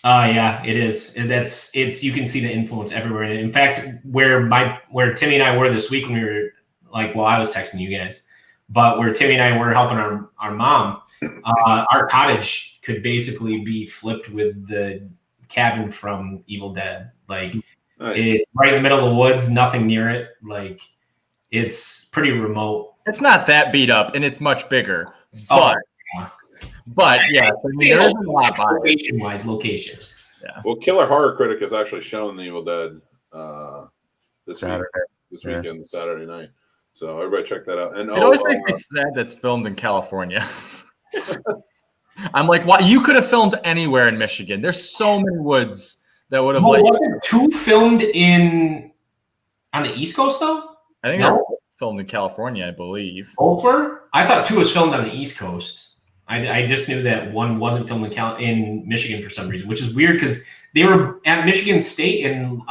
Yeah, it is. It's you can see the influence everywhere. And in fact, where Timmy and I were this week when we were I was texting you guys, but where Timmy and I were helping our mom, our cottage could basically be flipped with the cabin from Evil Dead. Nice. It right in the middle of the woods, nothing near it. It's pretty remote. It's not that beat up, and it's much bigger. But yeah, there's a lot by location-wise. Location. Yeah. Well, Killer Horror Critic has actually shown the Evil Dead this weekend, Saturday night. So everybody check that out. And it always makes me sad that's filmed in California. I'm like, why? You could have filmed anywhere in Michigan. There's so many woods that would have. Wasn't 2 filmed on the East Coast though? I think they're filmed in California, I believe. Both were? I thought 2 was filmed on the East Coast. I just knew that 1 wasn't filmed in Michigan for some reason, which is weird because they were at Michigan State and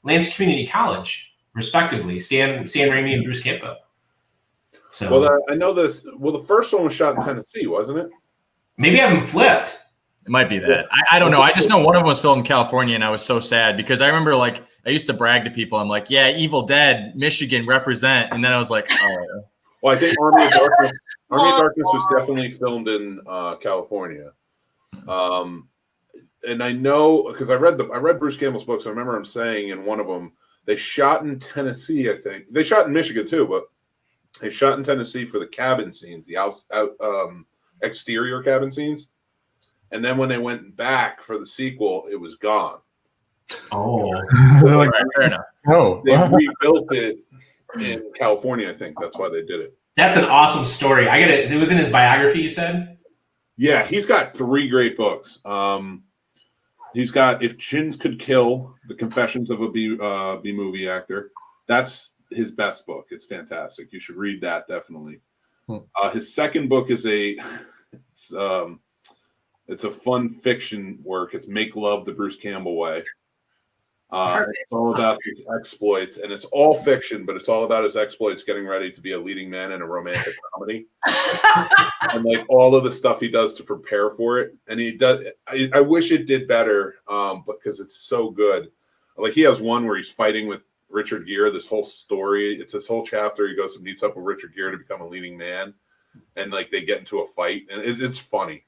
Lance Community College, respectively. Sam Raimi and Bruce Campbell. So, well, I know this. Well, the first one was shot in Tennessee, wasn't it? Maybe I haven't flipped. It might be that. I don't know. I just know one of them was filmed in California, and I was so sad because I remember I used to brag to people. I'm like, yeah, Evil Dead, Michigan, represent. And then I was like, oh. Well, I think Army of Darkness was definitely filmed in California. And I know because I read Bruce Campbell's books. I remember him saying in one of them they shot in Tennessee. I think they shot in Michigan too, but they shot in Tennessee for the cabin scenes, the exterior cabin scenes. And then when they went back for the sequel, it was gone. Oh, Like, fair enough. Oh, They rebuilt it in California. I think that's why they did it. that's an awesome story. It was in his biography, you said? Yeah, he's got 3 great books. He's got If Chins Could Kill, The Confessions of a B-movie Actor. That's his best book. It's fantastic. You should read that, definitely. His second book is it's a fun fiction work. It's Make Love the Bruce Campbell Way. It's all about his exploits, and it's all fiction, but it's all about his exploits getting ready to be a leading man in a romantic comedy. And like all of the stuff he does to prepare for it. And he does, I wish it did better, because it's so good. Like he has one where he's fighting with Richard Gere, this whole story. It's this whole chapter. He goes and meets up with Richard Gere to become a leading man. And like they get into a fight, and it's funny.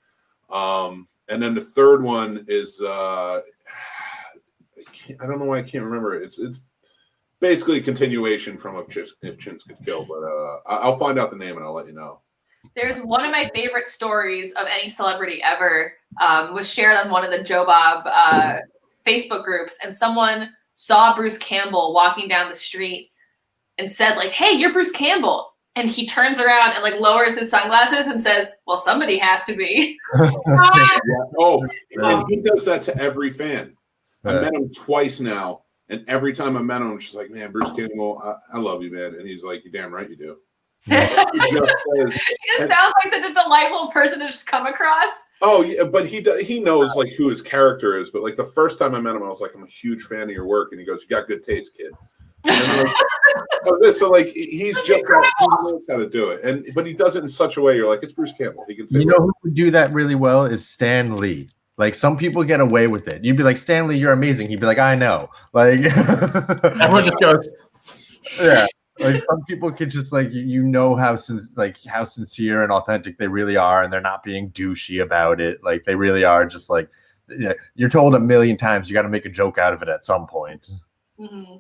And then the third one is I don't know why I can't remember it. It's basically a continuation from If Chins Could Kill, but I'll find out the name and I'll let you know. There's one of my favorite stories of any celebrity ever was shared on one of the Joe Bob Facebook groups, and someone saw Bruce Campbell walking down the street and said like, "Hey, you're Bruce Campbell." And he turns around and like lowers his sunglasses and says, "Well, somebody has to be." Oh, and he does that to every fan. I met him twice now, and every time I met him, she's like, "Man, Bruce Campbell, I love you, man." And he's like, "You're damn right you do." He just sounds like such a delightful person to just come across. Oh yeah, but he knows like who his character is. But like the first time I met him, I was like, "I'm a huge fan of your work," and he goes, "You got good taste, kid." And like, so like he's just he knows how to do it, but he does it in such a way you're like, it's Bruce Campbell. He can say, you know who would do that really well is Stan Lee. Like some people get away with it. You'd be like, "Stan Lee, you're amazing." He'd be like, "I know." Like Everyone just goes, yeah. Like some people could just like how sincere and authentic they really are, and they're not being douchey about it. Like they really are just like, yeah, you're told a million times you got to make a joke out of it at some point. Mm-hmm.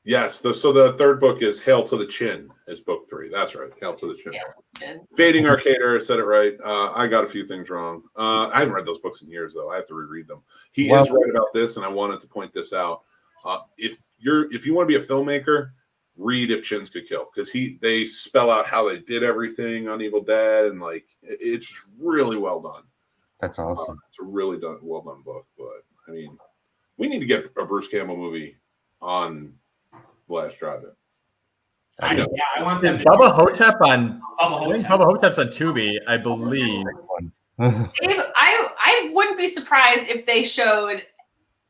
Yes. So the third book is Hail to the Chin is book 3. That's right. Hail to the Chin. Yeah. Fading Arcader said it right. I got a few things wrong. I haven't read those books in years though. I have to reread them. He is right about this, and I wanted to point this out. If you want to be a filmmaker, read If Chins Could Kill, because they spell out how they did everything on Evil Dead, and like it's really well done. That's awesome. It's a really well done book. But I mean, we need to get a Bruce Campbell movie on Last Drive-In. I know. Yeah, I want them. Bubba Hotep on Bubba Hotep's on Tubi, I believe. Dave, I wouldn't be surprised if they showed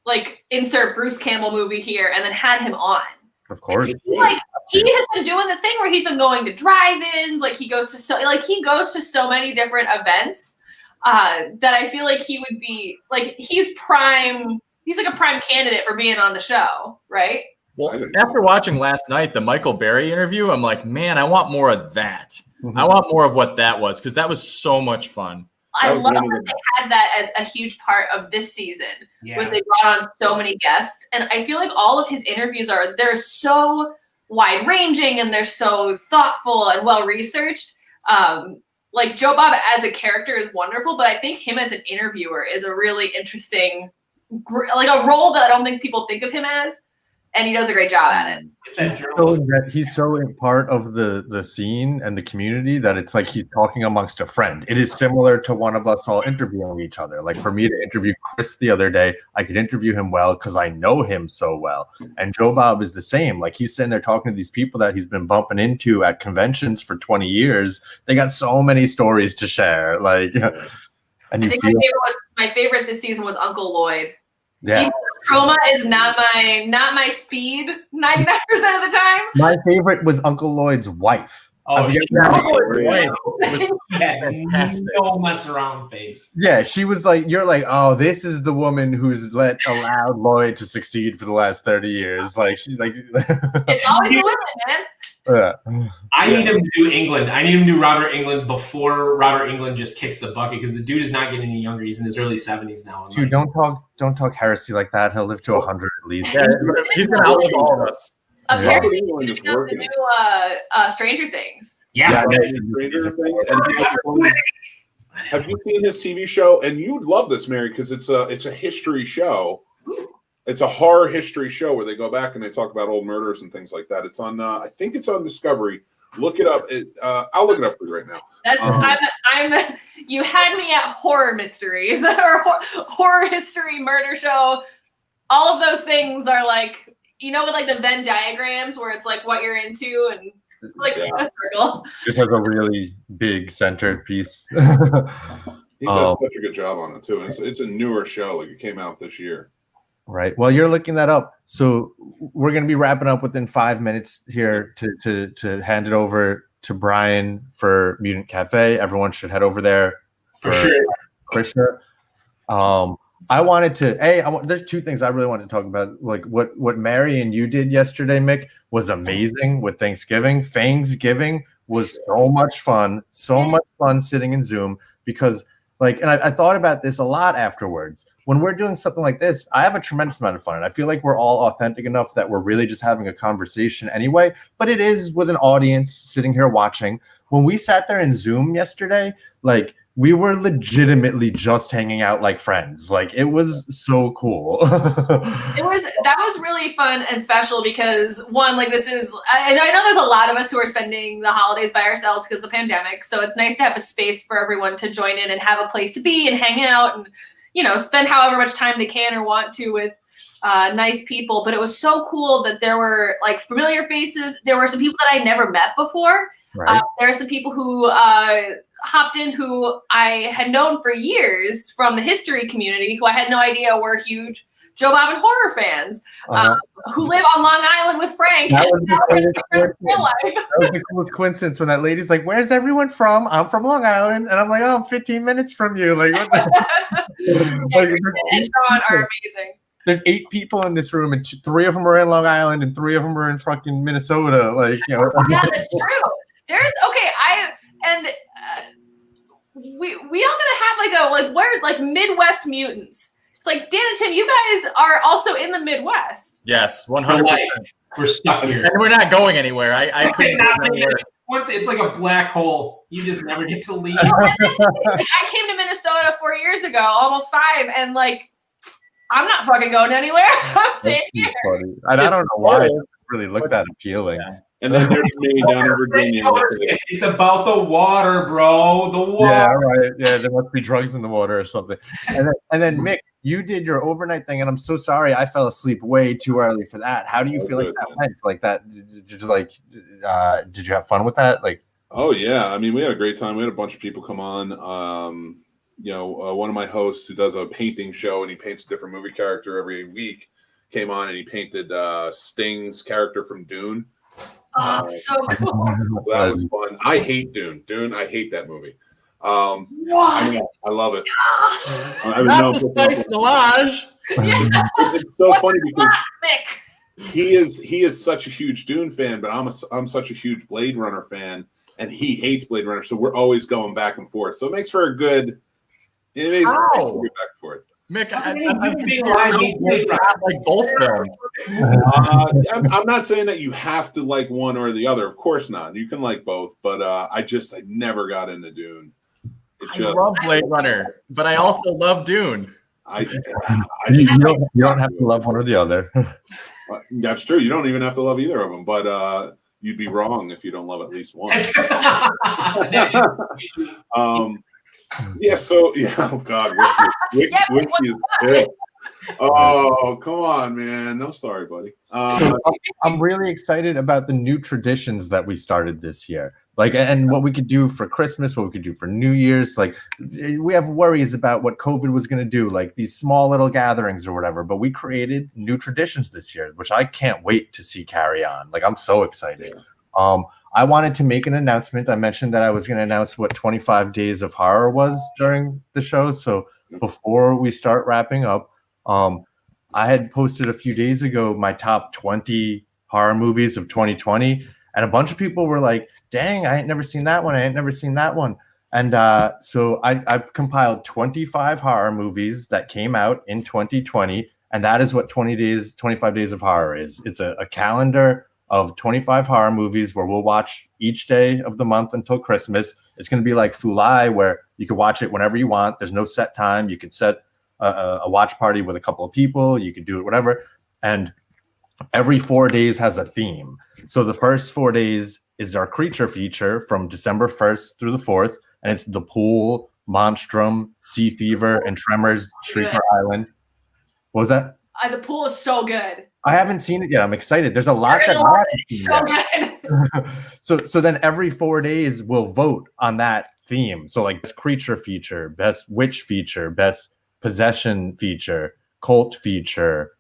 like insert Bruce Campbell movie here and then had him on. Of course. Like he has been doing the thing where he's been going to drive-ins, like he goes to so many different events that I feel like he would be like he's like a prime candidate for being on the show, right? Well, after watching last night the Michael Berry interview, I'm like, man, I want more of that. Mm-hmm. I want more of what that was, because that was so much fun. I love that they had that as a huge part of this season, was they brought on so many guests. And I feel like all of his interviews they're so wide ranging and they're so thoughtful and well researched. Like Joe Bob as a character is wonderful, but I think him as an interviewer is a really interesting, like a role that I don't think people think of him as. and he does a great job at it. It's that journalism. He's so in part of the scene and the community that it's like he's talking amongst a friend. It is similar to one of us all interviewing each other. Like for me to interview Chris the other day, I could interview him well because I know him so well. And Joe Bob is the same. Like he's sitting there talking to these people that he's been bumping into at conventions for 20 years. They got so many stories to share. Like, and I think my favorite this season was Uncle Lloyd. Yeah. Even Trauma is not my speed 99% of the time. My favorite was Uncle Lloyd's wife. Oh, she was had no mess around face. Yeah, she was like, you're like, oh, this is the woman who's allowed Lloyd to succeed for the last 30 years. Like, she's like, it's always the women, man. Yeah. I need him to do England. I need him to do Robert England before Robert England just kicks the bucket because the dude is not getting any younger. He's in his early 70s now. Dude, don't talk heresy like that. He'll live to 100 at least. Yeah, he's gonna outlive all of us. Apparently, he's got the new Stranger Things. Yeah. Stranger Things. And have you seen his TV show? And you'd love this, Mary, because it's a history show. It's a horror history show where they go back and they talk about old murders and things like that. It's on, I think it's on Discovery. Look it up. I'll look it up for you right now. That's you had me at horror mysteries or horror history murder show. All of those things are like, with like the Venn diagrams where it's like what you're into and it's like a circle. Just has a really big centered piece. He does such a good job on it too. And it's a newer show. Like it came out this year. Right. Well, you're looking that up. So we're going to be wrapping up within 5 minutes here to hand it over to Brian for Mutant Cafe. Everyone should head over there for sure. I wanted to, there's two things I really wanted to talk about. Like what Mary and you did yesterday, Mick, was amazing with Thanksgiving. Fangsgiving was so much fun sitting in Zoom because and I thought about this a lot afterwards. When we're doing something like this, I have a tremendous amount of fun. And I feel like we're all authentic enough that we're really just having a conversation anyway. But it is with an audience sitting here watching. When we sat there in Zoom yesterday, we were legitimately just hanging out like friends. It was so cool. That was really fun and special because one, I know there's a lot of us who are spending the holidays by ourselves because of the pandemic. So it's nice to have a space for everyone to join in and have a place to be and hang out and, spend however much time they can or want to with nice people. But it was so cool that there were familiar faces. There were some people that I never met before. Right. There are some people who hopped in who I had known for years from the history community who I had no idea were huge Joe Bob and horror fans who live on Long Island with Frank. That was the coolest coincidence when that lady's like, where's everyone from? I'm from Long Island. And I'm like, oh, I'm 15 minutes from you. What the? And Sean are amazing. There's 8 people in this room, and 3 of them are in Long Island, and 3 of them are in fucking Minnesota. Yeah, that's true. There's we all gonna have we're Midwest mutants. It's Dan and Tim, you guys are also in the Midwest. Yes, 100%. We're stuck here, and we're not going anywhere. I couldn't go anywhere. Once it's like a black hole, you just never get to leave. I came to Minnesota 4 years ago, almost 5, and I'm not fucking going anywhere. I'm staying here. Funny. And I don't know why it really looked that appealing. Yeah. And then there's me down in Virginia. It's about the water, bro. The water. Yeah, right. Yeah, there must be drugs in the water or something. And then Mick, you did your overnight thing, and I'm so sorry I fell asleep way too early for that. How do you feel like that went? Like that? Did you have fun with that? Oh yeah, I mean, we had a great time. We had a bunch of people come on. One of my hosts who does a painting show and he paints a different movie character every week came on and he painted Sting's character from Dune. Oh, so cool. So that was fun. I hate Dune. I hate that movie. What? I love it. Not the spice melange. It's so funny because Mick. he is such a huge Dune fan, but I'm such a huge Blade Runner fan, and he hates Blade Runner, so we're always going back and forth. So it makes for a good. It makes for a good back and forth. Mick, I'm like both films. I'm not saying that you have to like one or the other. Of course not. You can like both, but I never got into Dune. I love Blade Runner, but I also love Dune. You don't have to love one or the other. That's true. You don't even have to love either of them, but you'd be wrong if you don't love at least one. Oh God, Wiki is pissed. Oh, come on, man. No, sorry, buddy. I'm really excited about the new traditions that we started this year. Like, and what we could do for Christmas, what we could do for New Year's. Like, we have worries about what COVID was going to do, like these small little gatherings or whatever. But we created new traditions this year, which I can't wait to see carry on. Like, I'm so excited. I wanted to make an announcement. I mentioned that I was going to announce what 25 Days of Horror was during the show. So before we start wrapping up, I had posted a few days ago my top 20 horror movies of 2020, and a bunch of people were like, dang, I ain't never seen that one. I ain't never seen that one. And so I compiled 25 horror movies that came out in 2020, and that is what 25 Days of Horror is. It's a calendar of 25 horror movies where we'll watch each day of the month until Christmas. It's going to be like Fulai, where you can watch it whenever you want. There's no set time. You can set a watch party with a couple of people. You can do it whatever. And every 4 days has a theme. So the first 4 days is our creature feature from December 1st through the 4th. And it's The Pool, Monstrum, Sea Fever, and Tremors, Shrieker Island. What was that? The Pool is so good. I haven't seen it yet. I'm excited. There's a lot that I haven't seen yet. So then every 4 days we'll vote on that theme. So like best creature feature, best witch feature, best possession feature, cult feature,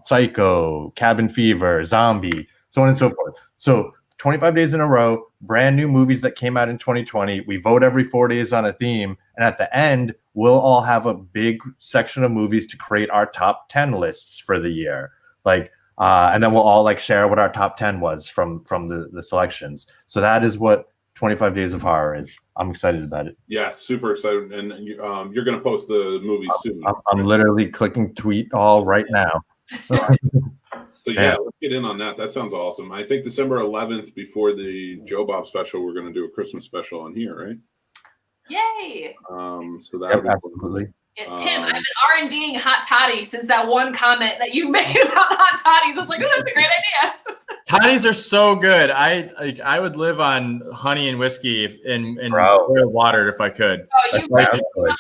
psycho, cabin fever, zombie, so on and so forth. So 25 days in a row, brand new movies that came out in 2020. We vote every 4 days on a theme. And at the end, we'll all have a big section of movies to create our top 10 lists for the year. Like, and then we'll all like share what our top 10 was from the selections. So that is what 25 Days of Horror is. I'm excited about it. Yeah, super excited. And you're going to post the movie soon. I'm literally clicking tweet all right now. So yeah, let's get in on that. That sounds awesome. I think December 11th, before the Joe Bob special, we're going to do a Christmas special on here, right? Yay! So that would be absolutely. Yeah, Tim, I've been R&Ding hot toddy since that one comment that you made about hot toddies. I was like, oh, that's a great idea. Toddies are so good. I would live on honey and whiskey and boiled water if I could. Oh, you might be a believer.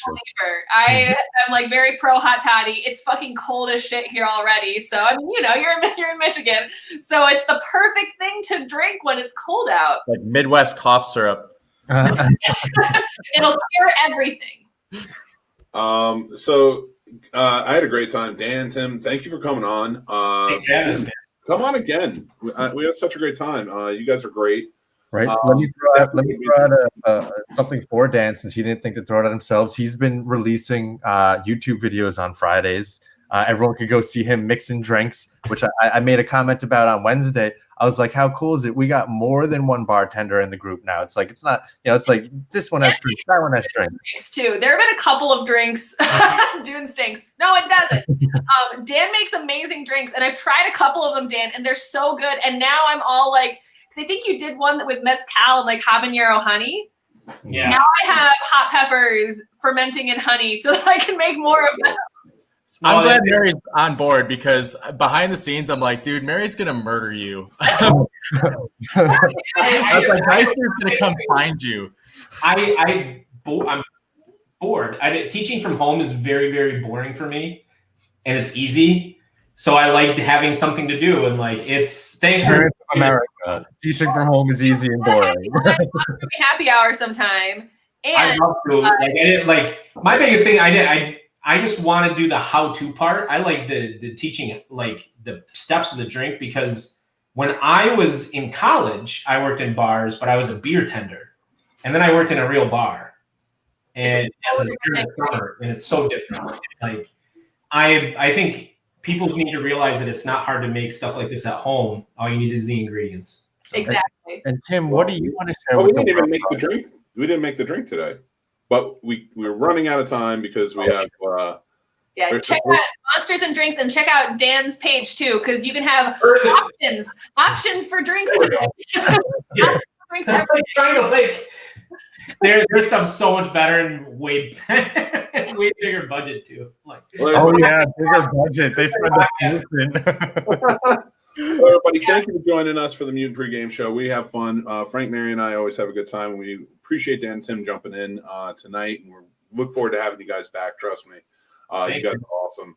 I am like very pro hot toddy. It's fucking cold as shit here already. So I mean, you know, you're in Michigan, so it's the perfect thing to drink when it's cold out. Like Midwest cough syrup. It'll cure everything. So I had a great time. Dan, Tim, thank you for coming on. Thanks for having us, man. Come on again. We had such a great time. You guys are great. Right. Let me throw out something for Dan, since he didn't think to throw it out himself. He's been releasing YouTube videos on Fridays. Everyone could go see him mixing drinks, which I made a comment about on Wednesday. I was like, how cool is it? We got more than one bartender in the group now. It's like, it's not, you know, it's like this one has drinks, that one has drinks. Too. There have been a couple of drinks. Dune stinks. No, it doesn't. Dan makes amazing drinks, and I've tried a couple of them, Dan, and they're so good. And now I'm all like, because I think you did one with mezcal and like habanero honey. Yeah. Now I have hot peppers fermenting in honey so that I can make more of them. I'm glad Mary's on board, because behind the scenes, I'm like, dude, Mary's going to murder you. I'm like, Deister's going to come find you. I'm bored. Teaching from home is very, very boring for me, and it's easy. So I like having something to do, and like thanks for America. Teaching from home is easy and boring. Happy hour sometime. And I love to, my biggest thing I just want to do the how-to part. I like the teaching, like the steps of the drink, because when I was in college, I worked in bars, but I was a beer tender, and then I worked in a real bar, and and it's so different. Like I think people need to realize that it's not hard to make stuff like this at home. All you need is the ingredients. So. Exactly. And Tim, what do you want to share? We didn't even make the drink. We didn't make the drink today. But we're running out of time because we have. Check out Monsters and Drinks, and check out Dan's page too, because you can have options for drinks today. I'm trying to their stuff's so much better and way bigger budget too. Like, oh yeah, bigger budget. They spend the everybody, thank you for joining us for the Mutant Pregame Show. We have fun. Frank, Mary, and I always have a good time. We appreciate Dan and Tim jumping in tonight, and we look forward to having you guys back. Trust me, you guys are awesome.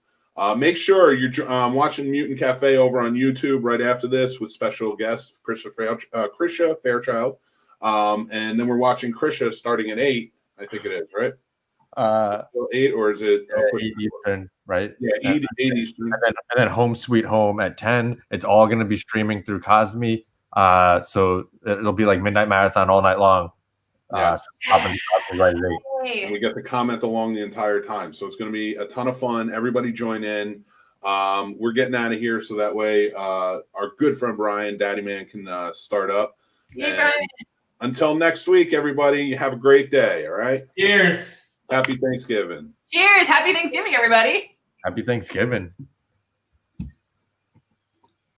Make sure you're watching Mutant Cafe over on YouTube right after this with special guest Krisha Fairchild. And then we're watching Krisha starting at 8. I think it is, right? 8, or is it 8 Eastern, right? Yeah, 8 Eastern. And then Home Sweet Home at 10. It's all going to be streaming through Cosme. So it'll be like Midnight Marathon all night long. Yes. Right at 8. And we get to comment along the entire time. So it's going to be a ton of fun. Everybody join in. We're getting out of here so that way our good friend Brian, Daddy Man, can start up. Hey, Brian. Until next week, everybody, have a great day. All right. Cheers. Happy Thanksgiving. Cheers. Happy Thanksgiving, everybody. Happy Thanksgiving.